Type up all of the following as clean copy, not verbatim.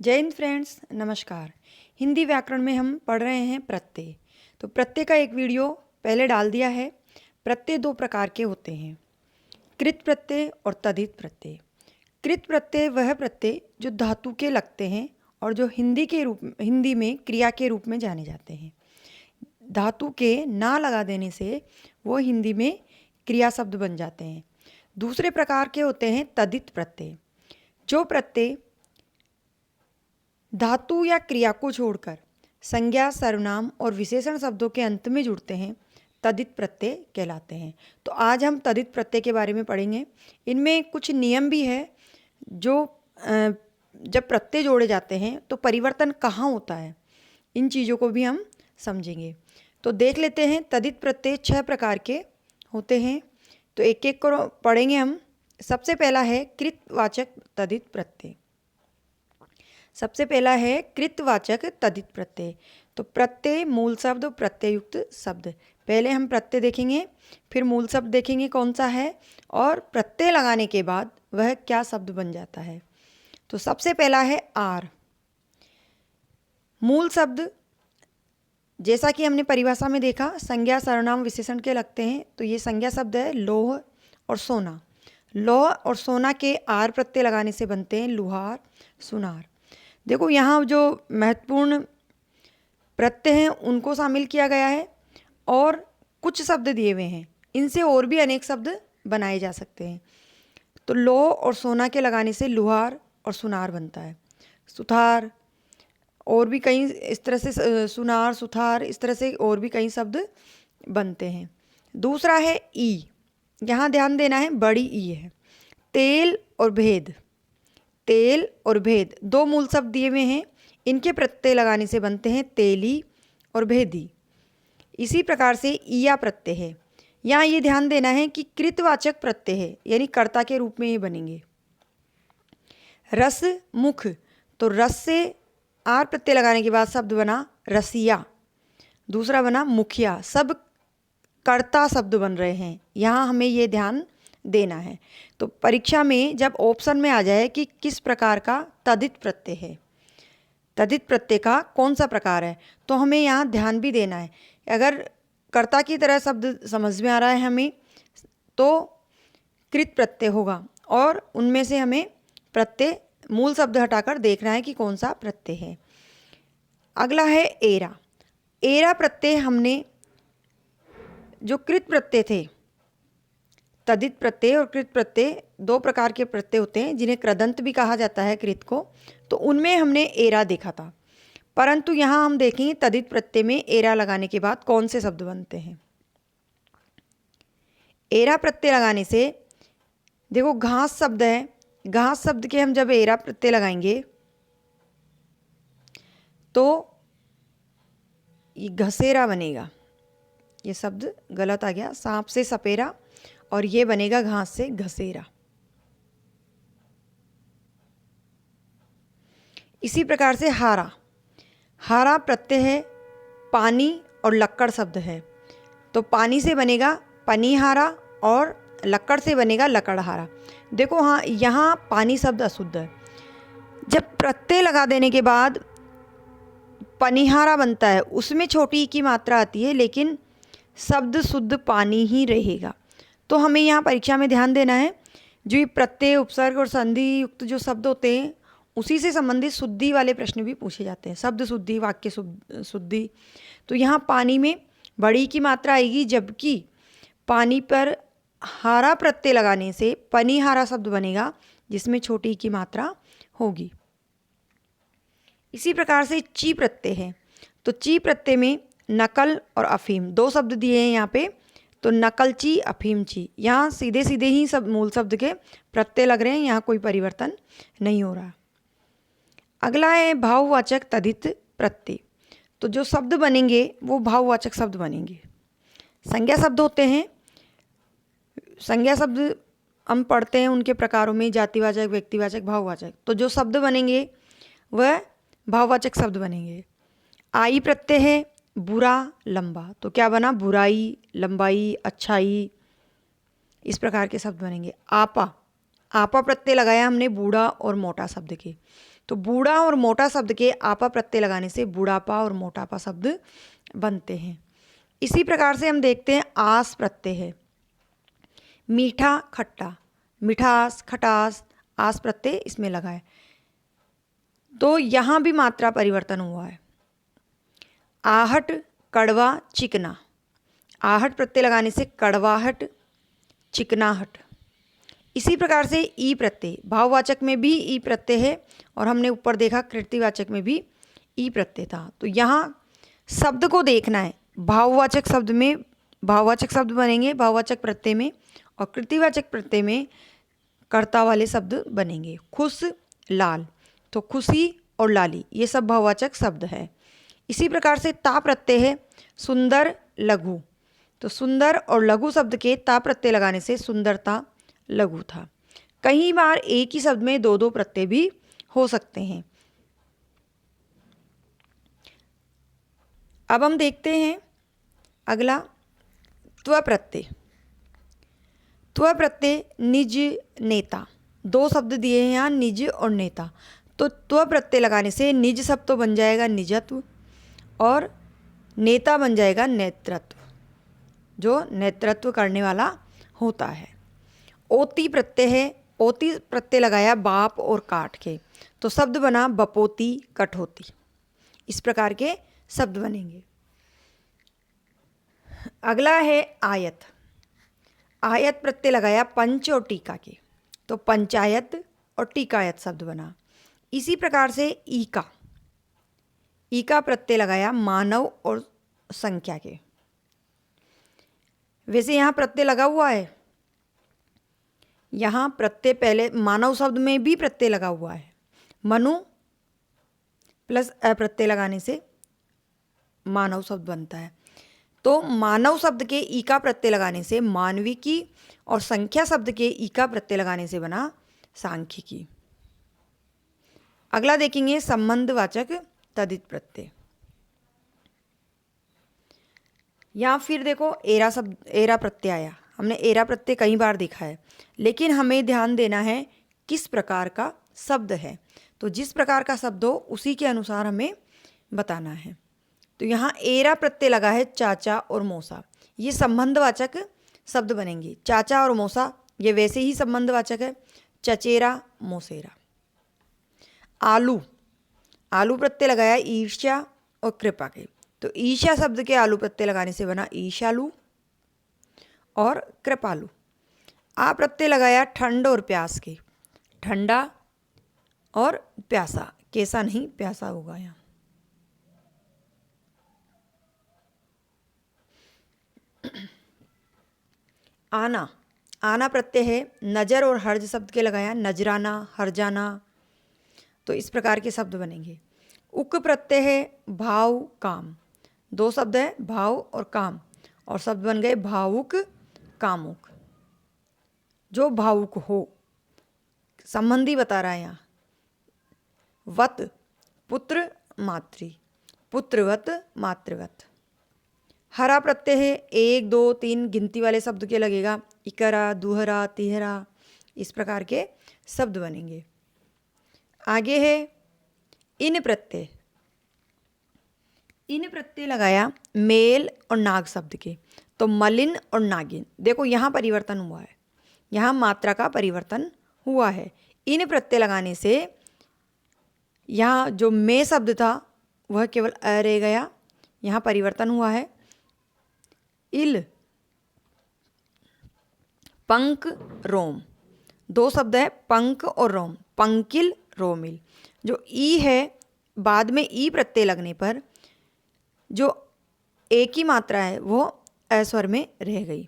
जय हिंद फ्रेंड्स, नमस्कार। हिंदी व्याकरण में हम पढ़ रहे हैं प्रत्यय। तो प्रत्यय का एक वीडियो पहले डाल दिया है। प्रत्यय दो प्रकार के होते हैं, कृत प्रत्यय और तद्धित प्रत्यय। कृत प्रत्यय वह प्रत्यय जो धातु के लगते हैं और जो हिंदी में क्रिया के रूप में जाने जाते हैं। धातु के ना लगा देने से वो हिंदी में क्रिया शब्द बन जाते हैं। दूसरे प्रकार के होते हैं तद्धित प्रत्यय। जो प्रत्यय धातु या क्रिया को छोड़कर संज्ञा, सर्वनाम और विशेषण शब्दों के अंत में जुड़ते हैं, तद्धित प्रत्यय कहलाते हैं। तो आज हम तद्धित प्रत्यय के बारे में पढ़ेंगे। इनमें कुछ नियम भी है जो जब प्रत्यय जोड़े जाते हैं तो परिवर्तन कहाँ होता है, इन चीज़ों को भी हम समझेंगे। तो देख लेते हैं। तद्धित प्रत्यय 6 प्रकार के होते हैं, तो एक एक को पढ़ेंगे हम। सबसे पहला है कृतवाचक तद्धित प्रत्यय। सबसे पहला है कृतवाचक तद्धित प्रत्यय। तो प्रत्यय मूल शब्द, प्रत्ययुक्त शब्द। पहले हम प्रत्यय देखेंगे, फिर मूल शब्द देखेंगे कौन सा है, और प्रत्यय लगाने के बाद वह क्या शब्द बन जाता है। तो सबसे पहला है आर। मूल शब्द जैसा कि हमने परिभाषा में देखा, संज्ञा, सर्वनाम, विशेषण के लगते हैं। तो ये संज्ञा शब्द है लोह और सोना। लोह और सोना के आर प्रत्यय लगाने से बनते हैं लुहार, सुनार। देखो यहाँ जो महत्वपूर्ण प्रत्यय हैं उनको शामिल किया गया है और कुछ शब्द दिए हुए हैं, इनसे और भी अनेक शब्द बनाए जा सकते हैं। तो लोह और सोना के लगाने से लुहार और सुनार बनता है। सुथार, और भी कई इस तरह से, सुनार, सुथार, इस तरह से और भी कई शब्द बनते हैं। दूसरा है ई। यहाँ ध्यान देना है, बड़ी ई है। तेल और भेद। तेल और भेद दो मूल शब्द दिए हुए हैं, इनके प्रत्यय लगाने से बनते हैं तेली और भेदी। इसी प्रकार से ईया प्रत्यय है। यहाँ ये ध्यान देना है कि कृतवाचक प्रत्यय है, यानी कर्ता के रूप में ये बनेंगे। रस, मुख। तो रस से आर प्रत्यय लगाने के बाद शब्द बना रसिया, दूसरा बना मुखिया। सब कर्ता शब्द बन रहे हैं, यहाँ हमें ये ध्यान देना है। तो परीक्षा में जब ऑप्शन में आ जाए कि किस प्रकार का तद्धित प्रत्यय है, तद्धित प्रत्यय का कौन सा प्रकार है, तो हमें यहाँ ध्यान भी देना है। अगर कर्ता की तरह शब्द समझ में आ रहा है हमें, तो कृत प्रत्यय होगा, और उनमें से हमें प्रत्यय मूल शब्द हटाकर देखना है कि कौन सा प्रत्यय है। अगला है एरा। एरा प्रत्यय हमने जो कृत प्रत्यय थे, तद्धित प्रत्यय और कृत प्रत्यय दो प्रकार के प्रत्यय होते हैं जिन्हें कृदंत भी कहा जाता है कृत को, तो उनमें हमने एरा देखा था। परंतु यहाँ हम देखेंगे तद्धित प्रत्यय में एरा लगाने के बाद कौन से शब्द बनते हैं। एरा प्रत्यय लगाने से देखो घास शब्द है, घास शब्द के हम जब एरा प्रत्यय लगाएंगे तो ये घसेरा बनेगा। ये शब्द गलत आ गया, सांप से सपेरा, और ये बनेगा घास से घसेरा। इसी प्रकार से हारा। हारा प्रत्यय है, पानी और लक्कड़ शब्द है। तो पानी से बनेगा पनीहारा और लक्कड़ से बनेगा लकड़हारा। देखो हाँ, यहाँ पानी शब्द अशुद्ध है। जब प्रत्यय लगा देने के बाद पनीहारा बनता है, उसमें छोटी ई की मात्रा आती है, लेकिन शब्द शुद्ध पानी ही रहेगा। तो हमें यहाँ परीक्षा में ध्यान देना है, जो ये प्रत्यय, उपसर्ग और संधि युक्त जो शब्द होते हैं उसी से संबंधित शुद्धि वाले प्रश्न भी पूछे जाते हैं। शब्द शुद्धि, वाक्य शुद्धि। तो यहाँ पानी में बड़ी की मात्रा आएगी, जबकि पानी पर हारा प्रत्यय लगाने से पनीहारा शब्द बनेगा जिसमें छोटी ई की मात्रा होगी। इसी प्रकार से ची प्रत्यय है। तो ची प्रत्यय में नकल और अफीम दो शब्द दिए हैं यहाँ पे। तो नकलची, अफीमची, यहाँ सीधे सीधे ही सब मूल शब्द के प्रत्यय लग रहे हैं, यहाँ कोई परिवर्तन नहीं हो रहा। अगला है भाववाचक तद्धित प्रत्यय। तो जो शब्द बनेंगे वो भाववाचक शब्द बनेंगे। संज्ञा शब्द होते हैं, संज्ञा शब्द हम पढ़ते हैं उनके प्रकारों में जातिवाचक, व्यक्तिवाचक, भाववाचक। तो जो शब्द बनेंगे वह भाववाचक शब्द बनेंगे। आई प्रत्यय है, बुरा, लंबा। तो क्या बना, बुराई, लंबाई, अच्छाई, इस प्रकार के शब्द बनेंगे। आपा, आपा प्रत्यय लगाया हमने बूढ़ा और मोटा शब्द के। तो बूढ़ा और मोटा शब्द के आपा प्रत्यय लगाने से बुढ़ापा और मोटापा शब्द बनते हैं। इसी प्रकार से हम देखते हैं आस प्रत्यय है। मीठा खट्टा, मिठास खटास, आस प्रत्यय इसमें लगा है, तो यहाँ भी मात्रा परिवर्तन हुआ है। आहट कड़वा चिकना, आहट प्रत्यय लगाने से कड़वाहट चिकनाहट। इसी प्रकार से ई प्रत्यय, भाववाचक में भी ई प्रत्यय है और हमने ऊपर देखा कृतिवाचक में भी ई प्रत्यय था। तो यहाँ शब्द को देखना है, भाववाचक शब्द में भाववाचक शब्द बनेंगे भाववाचक प्रत्यय में, और कृतिवाचक प्रत्यय में कर्ता वाले शब्द बनेंगे। खुश लाल, तो खुशी और लाली ये सब भाववाचक शब्द है। इसी प्रकार से ता प्रत्यय है सुंदर लघु, तो सुंदर और लघु शब्द के ता प्रत्यय लगाने से सुंदरता लघु था। कई बार एक ही शब्द में दो दो प्रत्यय भी हो सकते हैं। अब हम देखते हैं अगला त्व प्रत्यय। त्व प्रत्यय निज नेता, दो शब्द दिए हैं यहाँ निज और नेता, तो त्व प्रत्यय लगाने से निज शब्द तो बन जाएगा निजत्व और नेता बन जाएगा नेतृत्व, जो नेतृत्व करने वाला होता है। ओती प्रत्यय है, ओती प्रत्यय लगाया बाप और काट के, तो शब्द बना बपोती कठोती। इस प्रकार के शब्द बनेंगे। अगला है आयत। आयत प्रत्यय लगाया पंच और टीका के, तो पंचायत और टीकायत शब्द बना। इसी प्रकार से ईका, ईका प्रत्यय लगाया मानव और संख्या के। वैसे यहाँ प्रत्यय लगा हुआ है, यहाँ प्रत्यय पहले मानव शब्द में भी प्रत्यय लगा हुआ है। मनु प्लस अप्रत्यय लगाने से मानव शब्द बनता है, तो मानव शब्द के ईका प्रत्यय लगाने से मानविकी और संख्या शब्द के ईका प्रत्यय लगाने से बना सांख्यिकी। अगला देखेंगे संबंधवाचक तदित प्रत्यय। या फिर देखो एरा शब्द, एरा प्रत्यय आया। हमने एरा प्रत्यय कई बार देखा है, लेकिन हमें ध्यान देना है किस प्रकार का शब्द है, तो जिस प्रकार का शब्द हो उसी के अनुसार हमें बताना है। तो यहाँ एरा प्रत्यय लगा है चाचा और मौसा, ये संबंधवाचक शब्द बनेंगे। चाचा और मौसा ये वैसे ही संबंधवाचक है, चचेरा मौसेरा। आलू, आलू प्रत्यय लगाया ईर्ष्या और कृपा के, तो ईर्ष्या शब्द के आलू प्रत्यय लगाने से बना ईर्ष्यालु और कृपालु। आ प्रत्यय लगाया ठंड और प्यास के, ठंडा और प्यासा, कैसा नहीं प्यासा होगा यहाँ। आना, आना प्रत्यय है नजर और हर्ज शब्द के लगाया नजराना हर्जाना, तो इस प्रकार के शब्द बनेंगे। उक प्रत्यय है भाव काम, दो शब्द है भाव और काम, और शब्द बन गए भावुक कामुक, जो भावुक हो, संबंधी बता रहा है यहाँ। वत पुत्र मातृ, पुत्रवत मातृवत। हरा प्रत्यय है एक दो तीन गिनती वाले शब्द के लगेगा, इकरा दुहरा तिहरा, इस प्रकार के शब्द बनेंगे। आगे है इन प्रत्यय। इन प्रत्यय लगाया मेल और नाग शब्द के, तो मलिन और नागिन। देखो यहाँ परिवर्तन हुआ है, यहाँ मात्रा का परिवर्तन हुआ है। इन प्रत्यय लगाने से यहाँ जो मे शब्द था वह केवल अ रह गया, यहाँ परिवर्तन हुआ है। इल पंक रोम, दो शब्द है पंक और रोम, पंकिल रोमिल। जो ई है बाद में ई प्रत्यय लगने पर जो एक ही मात्रा है वो अस्वर में रह गई।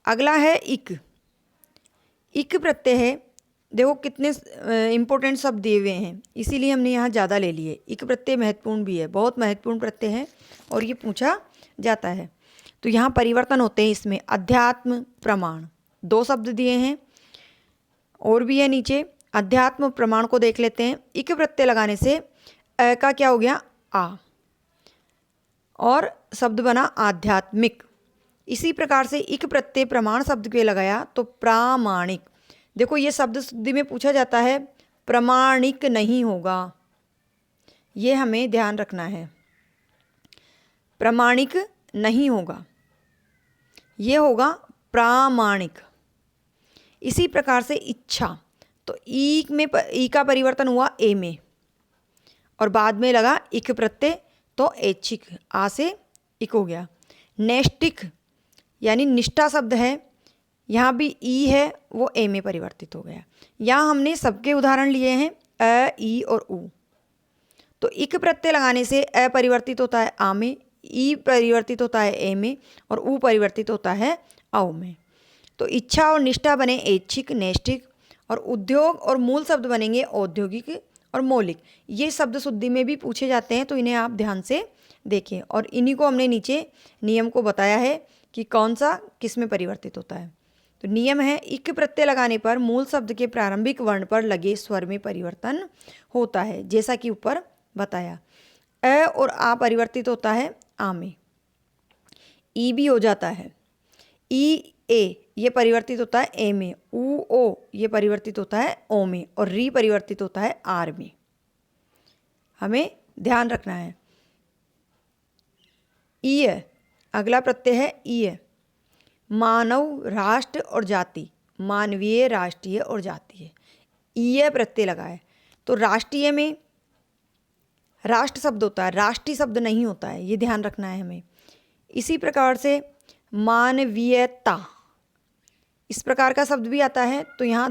अगला है इक। इक प्रत्यय है, देखो कितने इंपॉर्टेंट शब्द दिए हुए हैं, इसीलिए हमने यहाँ ज़्यादा ले लिए। इक प्रत्यय महत्वपूर्ण भी है, बहुत महत्वपूर्ण प्रत्यय है और ये पूछा जाता है। तो यहाँ परिवर्तन होते हैं इसमें। अध्यात्म प्रमाण, दो शब्द दिए हैं और भी है नीचे। अध्यात्म प्रमाण को देख लेते हैं। इक प्रत्यय लगाने से अ का क्या हो गया आ, और शब्द बना आध्यात्मिक। इसी प्रकार से इक प्रत्यय प्रमाण शब्द के लगाया तो प्रामाणिक। देखो ये शब्द शुद्धि में पूछा जाता है प्रमाणिक नहीं होगा। ये हमें ध्यान रखना है, प्रमाणिक नहीं होगा, ये होगा प्रामाणिक। इसी प्रकार से इच्छा, तो ई में ई का परिवर्तन हुआ ए में और बाद में लगा इक प्रत्यय, तो ऐच्छिक, आ से इक हो गया। नैष्टिक यानी निष्ठा शब्द है, यहाँ भी ई है वो ए में परिवर्तित हो गया। यहाँ हमने सबके उदाहरण लिए हैं अ, ई और उ। तो इक प्रत्यय लगाने से अ परिवर्तित होता है आ में, ई परिवर्तित होता है ए में और उ परिवर्तित होता है औ में। तो इच्छा और निष्ठा बने ऐच्छिक, नैष्ठिक, और उद्योग और मूल शब्द बनेंगे औद्योगिक और मौलिक। ये शब्द शुद्धि में भी पूछे जाते हैं, तो इन्हें आप ध्यान से देखें। और इन्हीं को हमने नीचे नियम को बताया है कि कौन सा किस में परिवर्तित होता है। तो नियम है, इक प्रत्यय लगाने पर मूल शब्द के प्रारंभिक वर्ण पर लगे स्वर में परिवर्तन होता है, जैसा कि ऊपर बताया। अ और आ परिवर्तित होता है आ में, ई भी हो जाता है, ई ए ये परिवर्तित होता है ए में, उ ओ ये परिवर्तित होता है ओ में, और री परिवर्तित होता है आर में। हमें ध्यान रखना है। ई अगला प्रत्यय है ई। मानव, राष्ट्र और जाति, मानवीय, राष्ट्रीय और जातीय, ई प्रत्यय लगाए। तो राष्ट्रीय में राष्ट्र शब्द होता है, राष्ट्रीय शब्द नहीं होता है, ये ध्यान रखना है हमें। इसी प्रकार से मानवीयता, इस प्रकार का शब्द भी आता है, तो यहाँ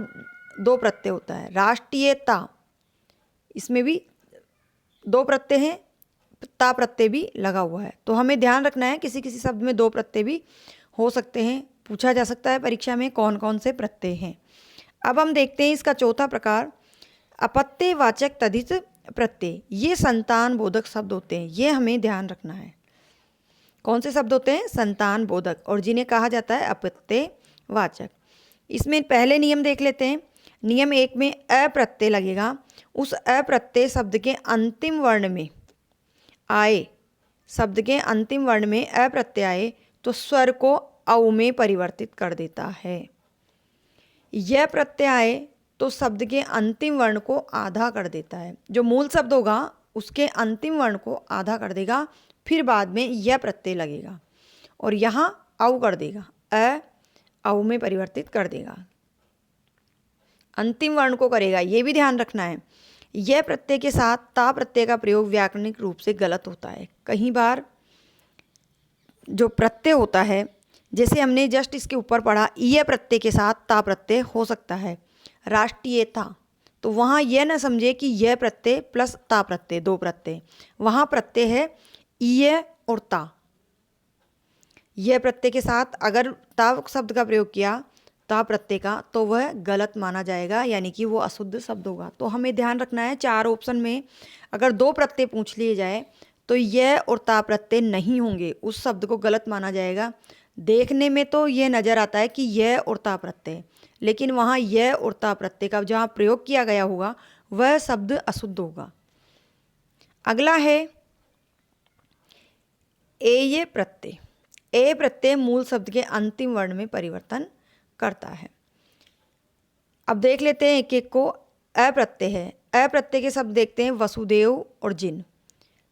दो प्रत्यय होता है। राष्ट्रीयता, इसमें भी दो प्रत्यय हैं, ता प्रत्यय भी लगा हुआ है। तो हमें ध्यान रखना है, किसी किसी शब्द में दो प्रत्यय भी हो सकते हैं, पूछा जा सकता है परीक्षा में कौन कौन से प्रत्यय हैं। अब हम देखते हैं इसका चौथा प्रकार, अपत्यवाचक तद्धित प्रत्यय। ये संतान बोधक शब्द होते हैं, ये हमें ध्यान रखना है। कौन से शब्द होते हैं? संतान बोधक, और जिन्हें कहा जाता है अपत्यवाचक। इसमें पहले नियम देख लेते हैं। नियम एक में अ प्रत्यय लगेगा, उस अ प्रत्यय शब्द के अंतिम वर्ण में आए, शब्द के अंतिम वर्ण में अ प्रत्यय आए तो स्वर को औ में परिवर्तित कर देता है। यह प्रत्यय आए तो शब्द के अंतिम वर्ण को आधा कर देता है। जो मूल शब्द होगा उसके अंतिम वर्ण को आधा कर देगा, फिर बाद में यह प्रत्यय लगेगा और यहाँ औ कर देगा, अ औ में परिवर्तित कर देगा, अंतिम वर्ण को करेगा। ये भी ध्यान रखना है। यह प्रत्यय के साथ ता प्रत्यय का प्रयोग व्याकरणिक रूप से गलत होता है। कई बार जो प्रत्यय होता है, जैसे हमने जस्ट इसके ऊपर पढ़ा, यह प्रत्यय के साथ ता प्रत्यय हो सकता है। राष्ट्रीयता, तो वहाँ यह न समझे कि यह प्रत्यय प्लस ता प्रत्यय, दो प्रत्यय, वहाँ प्रत्यय है यह और ता। यह प्रत्यय के साथ अगर ता शब्द का प्रयोग किया, ता प्रत्यय का, तो वह गलत माना जाएगा, यानी कि वो अशुद्ध शब्द होगा। तो हमें ध्यान रखना है, चार ऑप्शन में अगर दो प्रत्यय पूछ लिए जाए तो यह और ता प्रत्यय नहीं होंगे, उस शब्द को गलत माना जाएगा। देखने में तो यह नज़र आता है कि यह और ता प्रत्यय, लेकिन वहाँ यह और ता प्रत्यय का जहाँ प्रयोग किया गया होगा वह शब्द अशुद्ध होगा। अगला है ए प्रत्यय। ए प्रत्यय मूल शब्द के अंतिम वर्ण में परिवर्तन करता है। अब देख लेते हैं एक एक को। अ प्रत्यय है, अ प्रत्यय के शब्द देखते हैं, वसुदेव और जिन,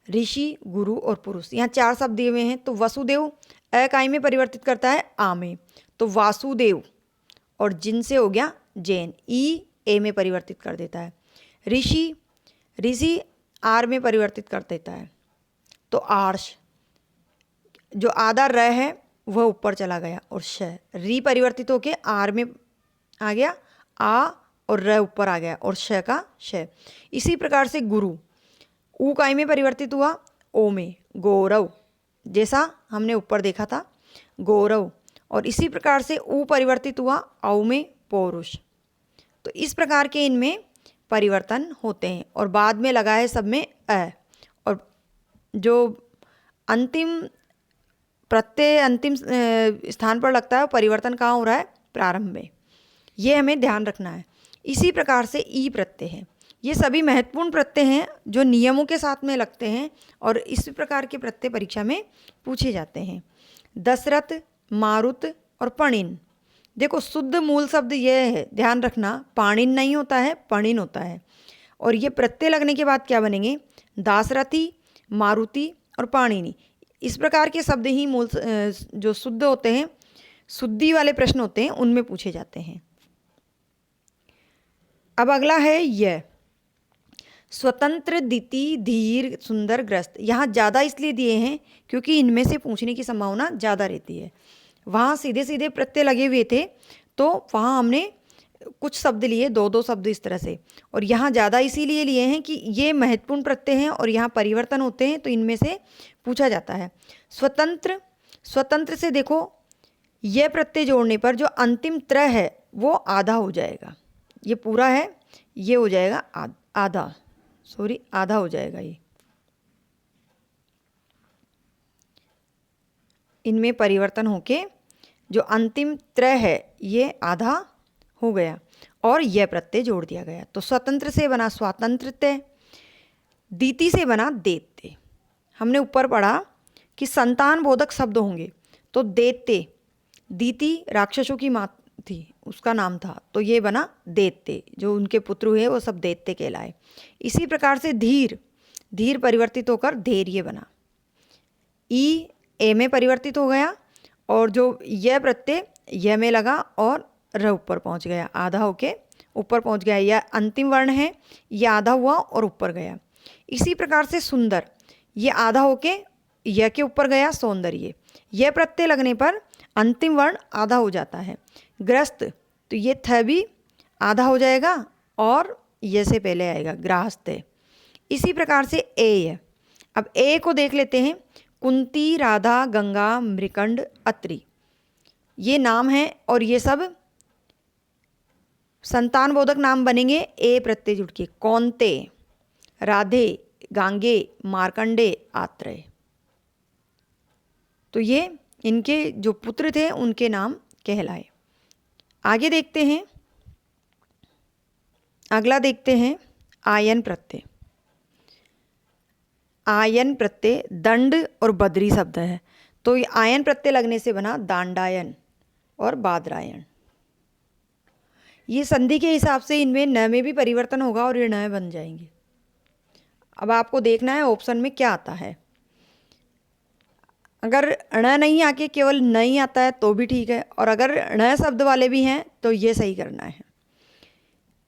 ऋषि, गुरु और पुरुष। यहाँ चार शब्द दिए हुए हैं। तो वसुदेव अ काई में परिवर्तित करता है आ में, तो वासुदेव, और जिन से हो गया जैन, ई ए में परिवर्तित कर देता है। ऋषि, ऋषि आर में परिवर्तित कर देता है, तो आर्ष, जो आधा र है वह ऊपर चला गया, और श, री परिवर्तित होके आर में आ गया, आ और र ऊपर आ गया, और श का श। इसी प्रकार से गुरु, ऊ काय में परिवर्तित हुआ ओ में, गौरव, जैसा हमने ऊपर देखा था गौरव, और इसी प्रकार से ऊ परिवर्तित हुआ औ में, पौरुष। तो इस प्रकार के इनमें परिवर्तन होते हैं, और बाद में लगा है सब में अ, और जो अंतिम प्रत्यय अंतिम स्थान पर लगता है, परिवर्तन कहाँ हो रहा है? प्रारंभ में। ये हमें ध्यान रखना है। इसी प्रकार से ई प्रत्यय है। ये सभी महत्वपूर्ण प्रत्यय हैं जो नियमों के साथ में लगते हैं, और इस प्रकार के प्रत्यय परीक्षा में पूछे जाते हैं। दशरथ, मारुत और पणिन। देखो शुद्ध मूल शब्द यह है, ध्यान रखना, पाणिन नहीं होता है, पणिन होता है। और ये प्रत्यय लगने के बाद क्या बनेंगे, दासरथी, मारुति और पाणिनि। इस प्रकार के शब्द ही मूल जो शुद्ध होते हैं, शुद्धि वाले प्रश्न होते हैं, उनमें पूछे जाते हैं। अब अगला है यह स्वतंत्र, दिति, धीर, सुंदर, ग्रस्त। यहाँ ज़्यादा इसलिए दिए हैं क्योंकि इनमें से पूछने की संभावना ज़्यादा रहती है। वहाँ सीधे सीधे प्रत्यय लगे हुए थे तो वहाँ हमने कुछ शब्द लिए, दो दो शब्द इस तरह से, और यहाँ ज़्यादा इसीलिए लिए हैं कि ये महत्वपूर्ण प्रत्यय हैं और यहाँ परिवर्तन होते हैं, तो इनमें से पूछा जाता है। स्वतंत्र, स्वतंत्र से देखो यह प्रत्यय जोड़ने पर जो अंतिम त्र है वो आधा हो जाएगा। ये पूरा है, ये हो जाएगा आधा, सॉरी आधा हो जाएगा। ये इनमें परिवर्तन होके जो अंतिम त्र है ये आधा हो गया और यह प्रत्यय जोड़ दिया गया। तो स्वतंत्र से बना स्वातंत्रते, दीति से बना देते। हमने ऊपर पढ़ा कि संतान बोधक शब्द होंगे, तो देते, दीति राक्षसों की माँ थी, उसका नाम था, तो ये बना देते। जो उनके पुत्र हुए वो सब देते कहलाए। इसी प्रकार से धीर, धीर परिवर्तित होकर धैर्य बना। ई ए में परिवर्तित हो गया और जो यह प्रत्यय यह में लगा और र ऊपर पहुंच गया, आधा होके ऊपर पहुंच गया। यह अंतिम वर्ण है, यह आधा हुआ और ऊपर गया। इसी प्रकार से सुंदर, ये आधा होके यह के ऊपर गया, सौंदर्य। यह प्रत्यय लगने पर अंतिम वर्ण आधा हो जाता है। ग्रस्त, तो ये थ भी आधा हो जाएगा और ये से पहले आएगा ग्राहस्थ। इसी प्रकार से ए। अब ए को देख लेते हैं। कुंती, राधा, गंगा, मृकंड, अत्रि, ये नाम है और ये सब संतान बोधक नाम बनेंगे ए प्रत्यय जुड़ के। कौन्ते, राधे, गांगे, मार्कंडे, आत्रेय। तो ये इनके जो पुत्र थे उनके नाम कहलाए। आगे देखते हैं, अगला देखते हैं आयन प्रत्यय। आयन प्रत्यय दंड और बद्री शब्द है, तो ये आयन प्रत्यय लगने से बना दांडायन और बादरायण। ये संधि के हिसाब से इनमें न में भी परिवर्तन होगा और ये न बन जाएंगे। अब आपको देखना है ऑप्शन में क्या आता है। अगर ण नहीं आके केवल न ही आता है तो भी ठीक है, और अगर ण शब्द वाले भी हैं तो ये सही करना है।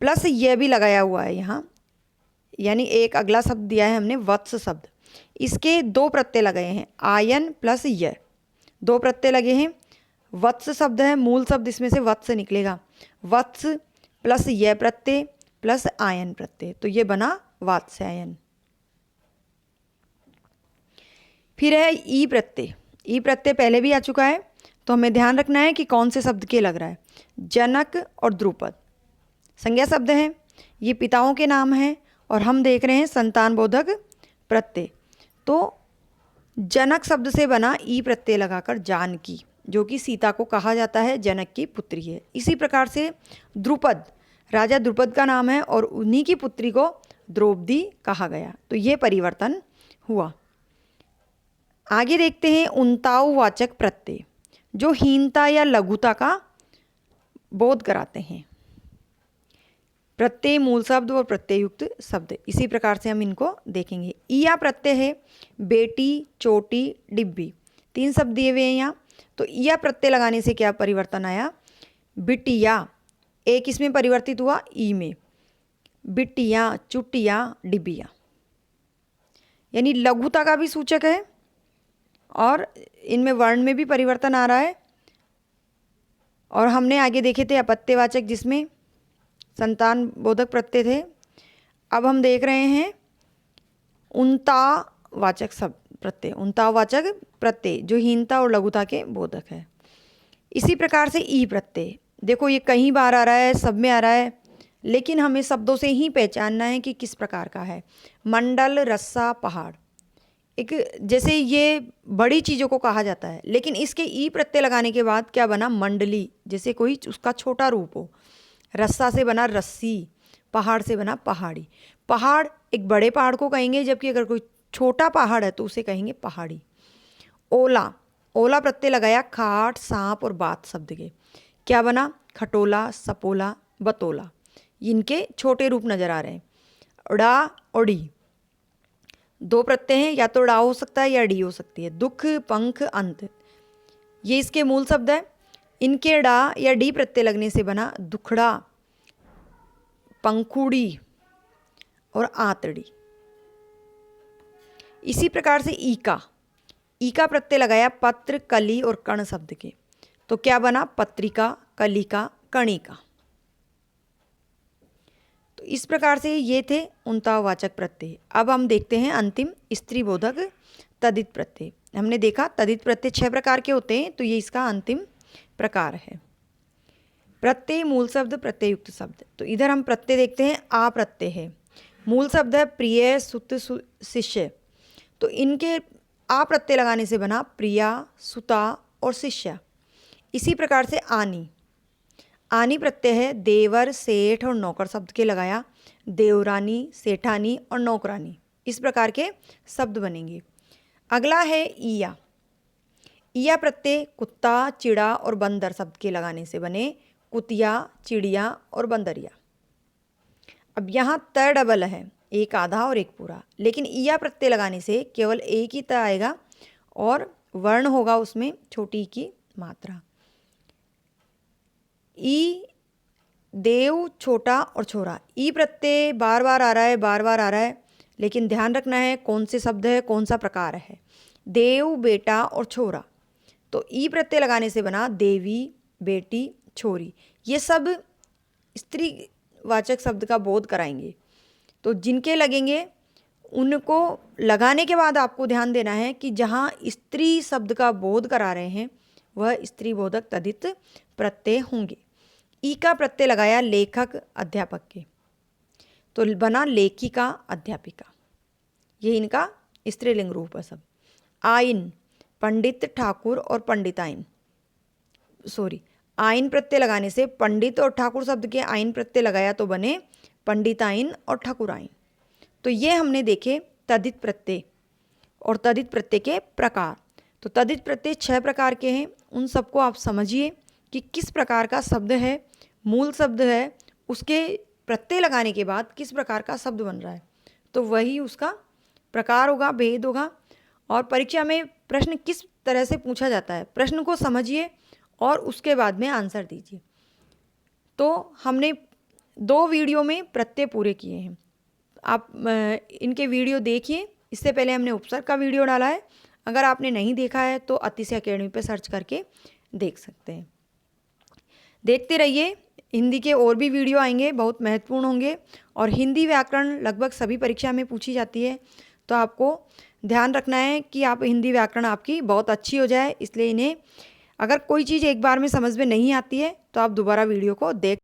प्लस ये भी लगाया हुआ है यहाँ, यानी एक अगला शब्द दिया है हमने वत्स शब्द। इसके दो प्रत्यय लगे हैं, आयन प्लस य, दो प्रत्यय लगे हैं। वत्स शब्द है, मूल शब्द इसमें से वत्स निकलेगा। वत्स प्लस य प्रत्यय प्लस आयन प्रत्यय, तो ये बना वात्स्यायन। फिर है ई प्रत्यय। ई प्रत्यय पहले भी आ चुका है, तो हमें ध्यान रखना है कि कौन से शब्द के लग रहा है। जनक और द्रुपद संज्ञा शब्द हैं, ये पिताओं के नाम हैं और हम देख रहे हैं संतान बोधक प्रत्यय। तो जनक शब्द से बना ई प्रत्यय लगाकर जानकी, जो कि सीता को कहा जाता है, जनक की पुत्री है। इसी प्रकार से द्रुपद, राजा द्रुपद का नाम है और उन्हीं की पुत्री को द्रौपदी कहा गया, तो ये परिवर्तन हुआ। आगे देखते हैं उन्ताऊ वाचक प्रत्यय, जो हीनता या लघुता का बोध कराते हैं। प्रत्यय मूल शब्द और प्रत्ययुक्त शब्द, इसी प्रकार से हम इनको देखेंगे। ईया प्रत्यय है, बेटी, चोटी, डिब्बी, तीन शब्द दिए हुए हैं यहाँ। तो ईया प्रत्यय लगाने से क्या परिवर्तन आया, बिटिया, एक इसमें परिवर्तित हुआ ई में, बिटिया, चुटिया, डिबिया, यानी लघुता का भी सूचक है और इनमें वर्ण में भी परिवर्तन आ रहा है। और हमने आगे देखे थे अपत्यवाचक, जिसमें संतान बोधक प्रत्यय थे। अब हम देख रहे हैं उन्तावाचक शब्द प्रत्यय, उन्तावाचक प्रत्यय जो हीनता और लघुता के बोधक है। इसी प्रकार से ई प्रत्यय, देखो ये कहीं बार आ रहा है, सब में आ रहा है, लेकिन हमें शब्दों से ही पहचानना है कि किस प्रकार का है। मंडल, रस्सा, पहाड़, एक जैसे ये बड़ी चीज़ों को कहा जाता है, लेकिन इसके ई प्रत्यय लगाने के बाद क्या बना, मंडली, जैसे कोई उसका छोटा रूप हो। रस्सा से बना रस्सी, पहाड़ से बना पहाड़ी। पहाड़ एक बड़े पहाड़ को कहेंगे, जबकि अगर कोई छोटा पहाड़ है तो उसे कहेंगे पहाड़ी। ओला, ओला प्रत्यय लगाया खाट, सांप और बात शब्द के, क्या बना, खटोला, सपोला, बतोला। इनके छोटे रूप नजर आ रहे हैं। डा और डी, दो प्रत्यय हैं, या तो डा हो सकता है या डी हो सकती है। दुख, पंख, अंत, ये इसके मूल शब्द है। इनके डा या डी प्रत्यय लगने से बना दुखड़ा, पंखुड़ी और आंतड़ी। इसी प्रकार से ई का प्रत्यय लगाया पत्र, कली और कण शब्द के, तो क्या बना पत्रिका, कलिका, कणिका। तो इस प्रकार से ये थे उनतावाचक प्रत्यय। अब हम देखते हैं अंतिम स्त्रीबोधक तदित प्रत्यय। हमने देखा तदित प्रत्यय 6 प्रकार के होते हैं, तो ये इसका अंतिम प्रकार है। प्रत्यय मूल शब्द, प्रत्यय युक्त शब्द। तो इधर हम प्रत्यय देखते हैं, आ प्रत्यय है, मूल शब्द है प्रिय, सुत, शिष्य। तो इनके आ प्रत्यय लगाने से बना प्रिया, सुता और शिष्या। इसी प्रकार से आनी प्रत्यय है देवर, सेठ और नौकर शब्द के लगाया देवरानी, सेठानी और नौकरानी। इस प्रकार के शब्द बनेंगे। अगला है ईया प्रत्यय कुत्ता, चिड़ा और बंदर शब्द के लगाने से बने कुतिया, चिड़िया और बंदरिया। अब यहाँ त डबल है, एक आधा और एक पूरा, लेकिन ईया प्रत्यय लगाने से केवल एक ही त आएगा और वर्ण होगा उसमें छोटी की मात्रा। ई देव, छोटा और छोरा। ई प्रत्यय बार बार आ रहा है, लेकिन ध्यान रखना है कौन से शब्द है, कौन सा प्रकार है। देव, बेटा और छोरा, तो ई प्रत्यय लगाने से बना देवी, बेटी, छोरी। ये सब स्त्रीवाचक शब्द का बोध कराएंगे। तो जिनके लगेंगे उनको लगाने के बाद आपको ध्यान देना है कि जहाँ स्त्री शब्द का बोध करा रहे हैं वह स्त्रीबोधक तदित प्रत्यय होंगे। ई का प्रत्यय लगाया लेखक, अध्यापक के, तो बना लेखिका, अध्यापिका। ये इनका स्त्रीलिंग रूप है सब। आइन पंडित, ठाकुर और पंडिताइन। आइन प्रत्यय लगाने से पंडित और ठाकुर शब्द के आइन प्रत्यय लगाया तो बने पंडिताइन और ठाकुराइन। तो ये हमने देखे तदित प्रत्यय और तदित प्रत्यय के प्रकार। तो तदित प्रत्यय 6 प्रकार के हैं, उन सबको आप समझिए कि किस प्रकार का शब्द है, मूल शब्द है, उसके प्रत्यय लगाने के बाद किस प्रकार का शब्द बन रहा है, तो वही उसका प्रकार होगा, भेद होगा। और परीक्षा में प्रश्न किस तरह से पूछा जाता है, प्रश्न को समझिए और उसके बाद में आंसर दीजिए। तो हमने 2 वीडियो में प्रत्यय पूरे किए हैं, आप इनके वीडियो देखिए। इससे पहले हमने उपसर्ग का वीडियो डाला है, अगर आपने नहीं देखा है तो अतिशय अकेडमी पर सर्च करके देख सकते हैं। देखते रहिए, हिंदी के और भी वीडियो आएंगे, बहुत महत्वपूर्ण होंगे। और हिंदी व्याकरण लगभग सभी परीक्षा में पूछी जाती है, तो आपको ध्यान रखना है कि आप हिंदी व्याकरण आपकी बहुत अच्छी हो जाए। इसलिए इन्हें, अगर कोई चीज़ एक बार में समझ में नहीं आती है तो आप दोबारा वीडियो को देख